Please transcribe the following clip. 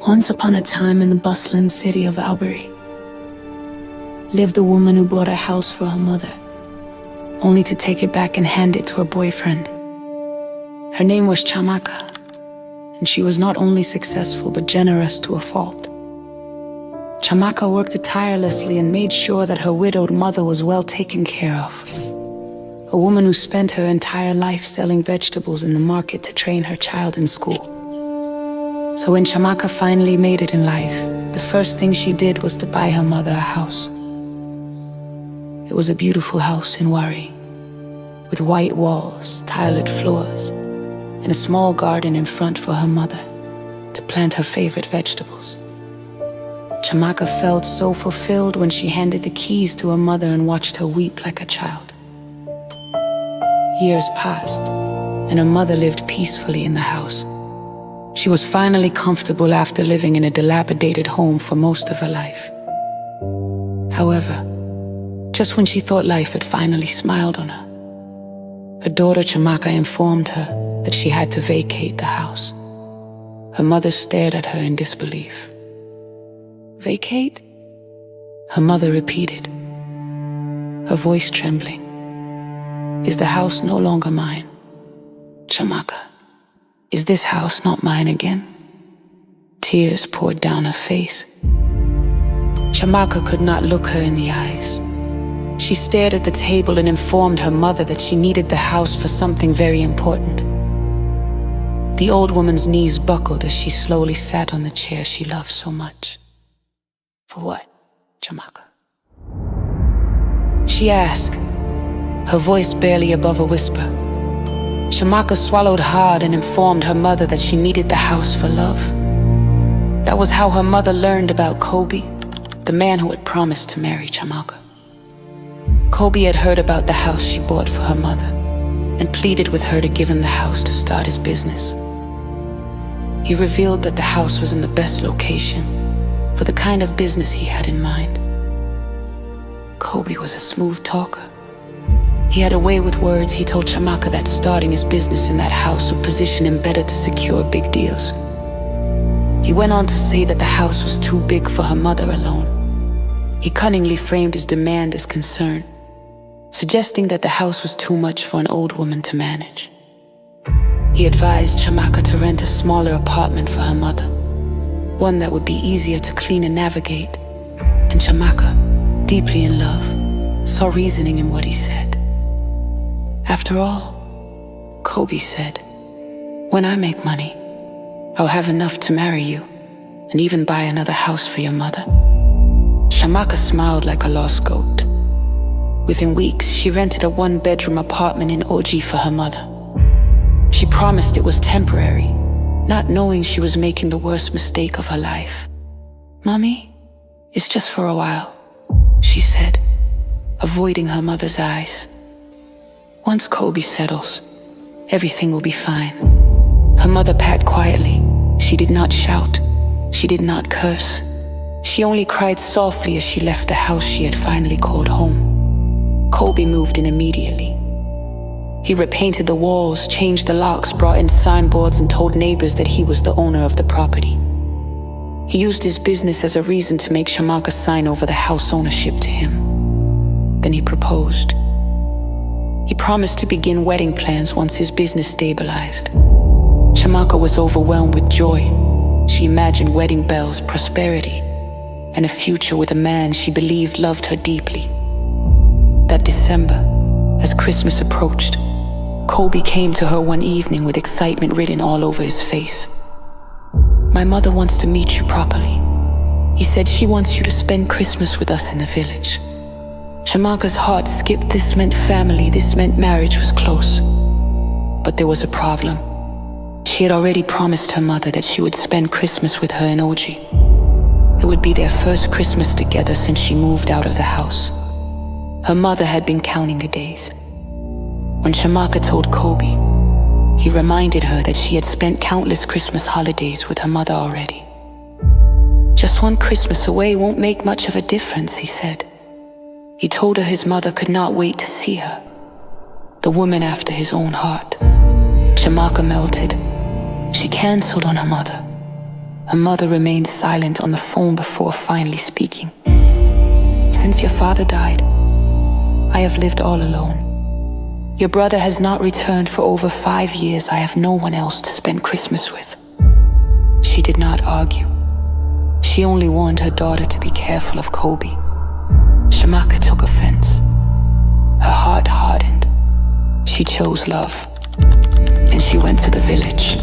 Once upon a time in the bustling city of Albury, lived a woman who bought a house for her mother, only to take it back and hand it to her boyfriend. Her name was Chamaka, and she was not only successful but generous to a fault. Chamaka worked tirelessly and made sure that her widowed mother was well taken care of. A woman who spent her entire life selling vegetables in the market to train her child in school. So when Chamaka finally made it in life, the first thing she did was to buy her mother a house. It was a beautiful house in Wari, with white walls, tiled floors, and a small garden in front for her mother to plant her favorite vegetables. Chamaka felt so fulfilled when she handed the keys to her mother and watched her weep like a child. Years passed, and her mother lived peacefully in the house. She was finally comfortable after living in a dilapidated home for most of her life. However, just when she thought life had finally smiled on her, her daughter Chamaka informed her that she had to vacate the house. Her mother stared at her in disbelief. "Vacate?" her mother repeated, her voice trembling. "Is the house no longer mine? Chamaka, is this house not mine again?" Tears poured down her face. Chamaka could not look her in the eyes. She stared at the table and informed her mother that she needed the house for something very important. The old woman's knees buckled as she slowly sat on the chair she loved so much. "For what, Chamaka?" she asked, her voice barely above a whisper. Chamaka swallowed hard and informed her mother that she needed the house for love. That was how her mother learned about Kobe, the man who had promised to marry Chamaka. Kobe had heard about the house she bought for her mother and pleaded with her to give him the house to start his business. He revealed that the house was in the best location for the kind of business he had in mind. Kobe was a smooth talker. He had a way with words. He told Chamaka that starting his business in that house would position him better to secure big deals. He went on to say that the house was too big for her mother alone. He cunningly framed his demand as concern, suggesting that the house was too much for an old woman to manage. He advised Chamaka to rent a smaller apartment for her mother, one that would be easier to clean and navigate. And Chamaka, deeply in love, saw reasoning in what he said. "After all," Kobe said, "when I make money, I'll have enough to marry you and even buy another house for your mother." Chamaka smiled like a lost goat. Within weeks, she rented a one-bedroom apartment in Oji for her mother. She promised it was temporary, not knowing she was making the worst mistake of her life. "Mommy, it's just for a while," she said, avoiding her mother's eyes. "Once Kobe settles, everything will be fine." Her mother packed quietly. She did not shout. She did not curse. She only cried softly as she left the house she had finally called home. Kobe moved in immediately. He repainted the walls, changed the locks, brought in signboards, and told neighbors that he was the owner of the property. He used his business as a reason to make Chamaka sign over the house ownership to him. Then he proposed. He promised to begin wedding plans once his business stabilized. Chamaka was overwhelmed with joy. She imagined wedding bells, prosperity, and a future with a man she believed loved her deeply. That December, as Christmas approached, Kobe came to her one evening with excitement written all over his face. "My mother wants to meet you properly. He said she wants you to spend Christmas with us in the village." Chamaka's heart skipped. This meant family, this meant marriage was close. But there was a problem. She had already promised her mother that she would spend Christmas with her in Oji. It would be their first Christmas together since she moved out of the house. Her mother had been counting the days. When Chamaka told Kobe, he reminded her that she had spent countless Christmas holidays with her mother already. "Just one Christmas away won't make much of a difference," he said. He told her his mother could not wait to see her, the woman after his own heart. Chamaka melted. She canceled on her mother. Her mother remained silent on the phone before finally speaking. Since your father died, I have lived all alone. Your brother has not returned for over 5 years. I have no one else to spend Christmas with. She did not argue. She only warned her daughter to be careful of Kobe. Shamaka took offense. Her heart hardened. She chose love, and she went to the village.